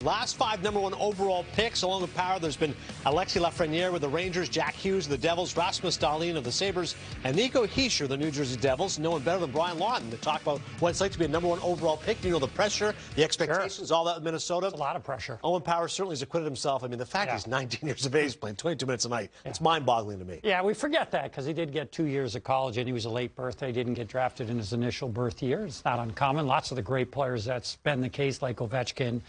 Last 5 #1 overall picks, along with Power, there's been Alexis Lafreniere with the Rangers, Jack Hughes of the Devils, Rasmus Dahlin of the Sabres, and Nico Hischier of the New Jersey Devils. No one better than Brian Lawton to talk about what it's like to be a #1 overall pick. You know, the pressure, the expectations, all that with Minnesota. It's a lot of pressure. Owen Power certainly has acquitted himself. I mean, the fact he's 19 years of age, playing 22 minutes a night, it's mind-boggling to me. Yeah, we forget that because he did get 2 years of college and he was a late birthday. He didn't get drafted in his initial birth year. It's not uncommon. Lots of the great players, that's been the case, like Ovechkin,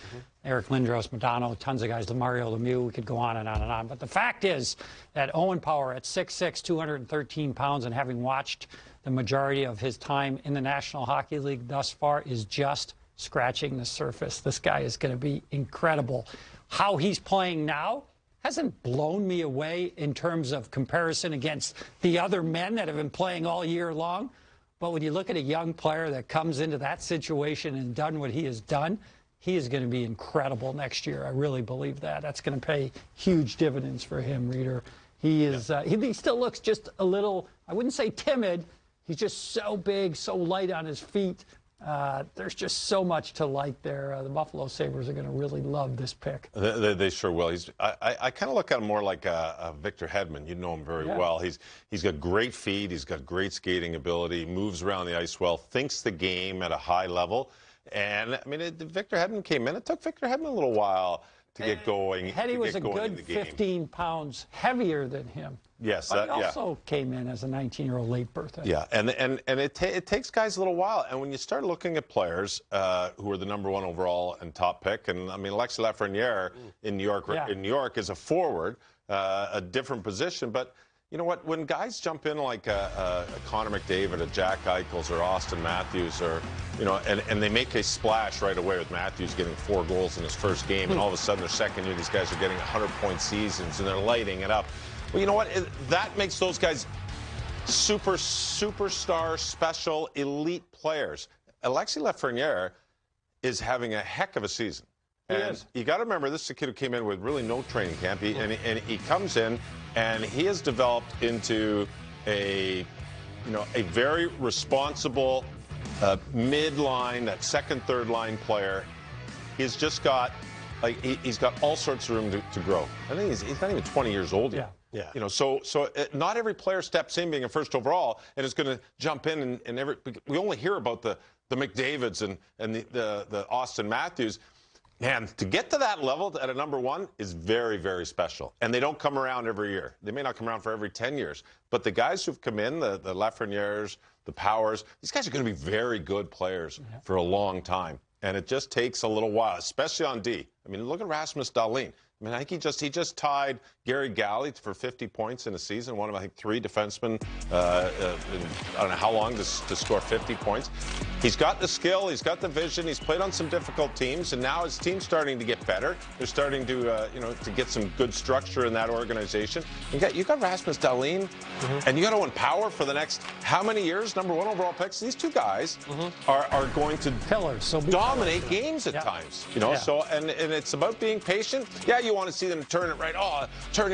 Eric Lindros, Modano, tons of guys, Mario Lemieux, we could go on and on and on. But the fact is that Owen Power at 6'6", 213 pounds, and having watched the majority of his time in the National Hockey League thus far, is just scratching the surface. This guy is going to be incredible. How he's playing now hasn't blown me away in terms of comparison against the other men that have been playing all year long. But when you look at a young player that comes into that situation and done what he has done, he is going to be incredible next year. I really believe that. That's going to pay huge dividends for him, Reader. He is. He still looks just a little, I wouldn't say timid. He's just so big, so light on his feet. There's just so much to like there. The Buffalo Sabres are going to really love this pick. They sure will. I kind of look at him more like a Victor Hedman. You know him very well. He's got great feet. He's got great skating ability. Moves around the ice well. Thinks the game at a high level. And, I mean, Victor Hedman came in. It took Victor Hedman a little while to get going. Heddy was a good 15 pounds heavier than him. Yes. But he also came in as a 19-year-old late birthday. Yeah, and it takes guys a little while. And when you start looking at players who are the #1 overall and top pick, and, I mean, Alexis Lafreniere in New York is a forward, a different position. But you know what? When guys jump in like a Connor McDavid, a Jack Eichels, or Austin Matthews, or and they make a splash right away with Matthews getting 4 goals in his first game, and all of a sudden their second year, these guys are getting 100-point seasons and they're lighting it up. Well, you know what? That makes those guys superstar, special, elite players. Alexis Lafreniere is having a heck of a season. And you got to remember, this is a kid who came in with really no training camp, and he comes in, and he has developed into a very responsible mid-line, that second, third line player. He's just got he's got all sorts of room to grow. I think he's not even 20 years old yet. Yeah. So not every player steps in being a first overall and is going to jump in and we only hear about the McDavids and the Austin Matthews. Man, to get to that level at a #1 is very, very special. And they don't come around every year. They may not come around for every 10 years. But the guys who've come in, the Lafrenieres, the Powers, these guys are going to be very good players for a long time. And it just takes a little while, especially on D. I mean, look at Rasmus Dahlin. I mean, I think he just tied Gary Galley for 50 points in a season. One of, I think, 3 defensemen I don't know how long to score 50 points. He's got the skill. He's got the vision. He's played on some difficult teams, and now his team's starting to get better. They're starting to, to get some good structure in that organization. You got Rasmus Dahlin, and you got Owen Power for the next how many years? #1 overall picks. These two guys are going to dominate games at times. So and it's about being patient. Yeah, you want to see them turn in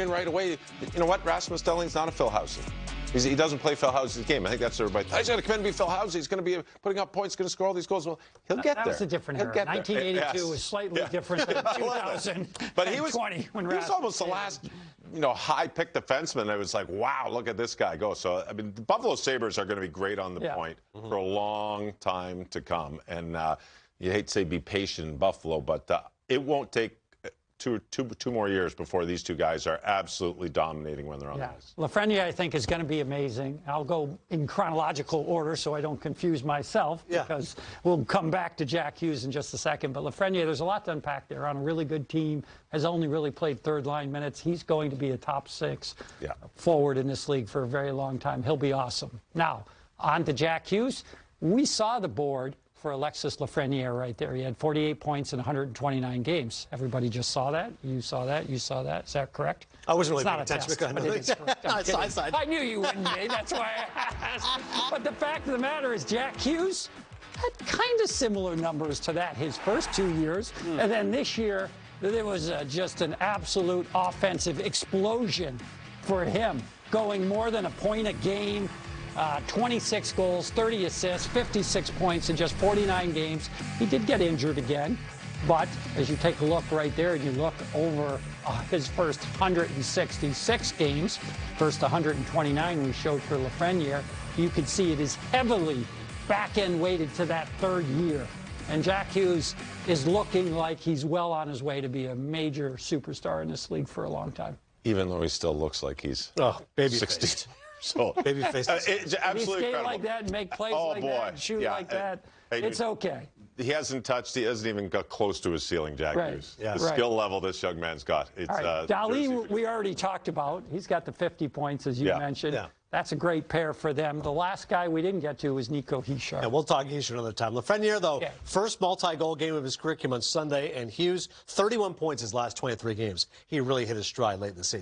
right away. You know what? Rasmus Dahlin's not a Phil Housley. He doesn't play Phil Housley's game. I think that's everybody. He's going to come in and be Phil Housley. He's going to be putting up points, going to score all these goals. Well, he'll get there. That was a different era. 1982 was slightly different than 2000. But he was almost the last, high-picked defenseman. It was like, wow, look at this guy go. So, I mean, the Buffalo Sabres are going to be great on the point for a long time to come. And you hate to say be patient in Buffalo, but it won't take two more years before these two guys are absolutely dominating when they're on the ice. Lafreniere, I think, is going to be amazing. I'll go in chronological order so I don't confuse myself because we'll come back to Jack Hughes in just a second. But Lafreniere, there's a lot to unpack there. On a really good team, has only really played third-line minutes. He's going to be a top 6 forward in this league for a very long time. He'll be awesome. Now, on to Jack Hughes. We saw the board for Alexis Lafreniere right there. He had 48 points in 129 games. Everybody just saw that? You saw that? You saw that? Is that correct? I wasn't really paying attention. I knew you wouldn't be. That's why I asked. But the fact of the matter is Jack Hughes had kind of similar numbers to that his first 2 years. And then this year, there was just an absolute offensive explosion for him, going more than a point a game. 26 goals, 30 assists, 56 points in just 49 games. He did get injured again. But as you take a look right there and you look over his first 166 games, first 129 we showed for Lafreniere, you can see it is heavily back-end weighted to that third year. And Jack Hughes is looking like he's well on his way to be a major superstar in this league for a long time. Even though he still looks like he's baby 60 face. years old. Baby face. It's absolutely if he skate incredible. like that and make plays like that and shoot like that, it's okay. He hasn't even got close to his ceiling, Jack Hughes. Yeah. The skill level this young man's got. It's, All right. Dahlin, we already talked about. He's got the 50 points, as you mentioned. Yeah. That's a great pair for them. The last guy we didn't get to was Nico Hughes. And we'll talk Hughes another time. Lafreniere, though, first multi-goal game of his career came on Sunday, and Hughes, 31 points his last 23 games. He really hit his stride late in the season.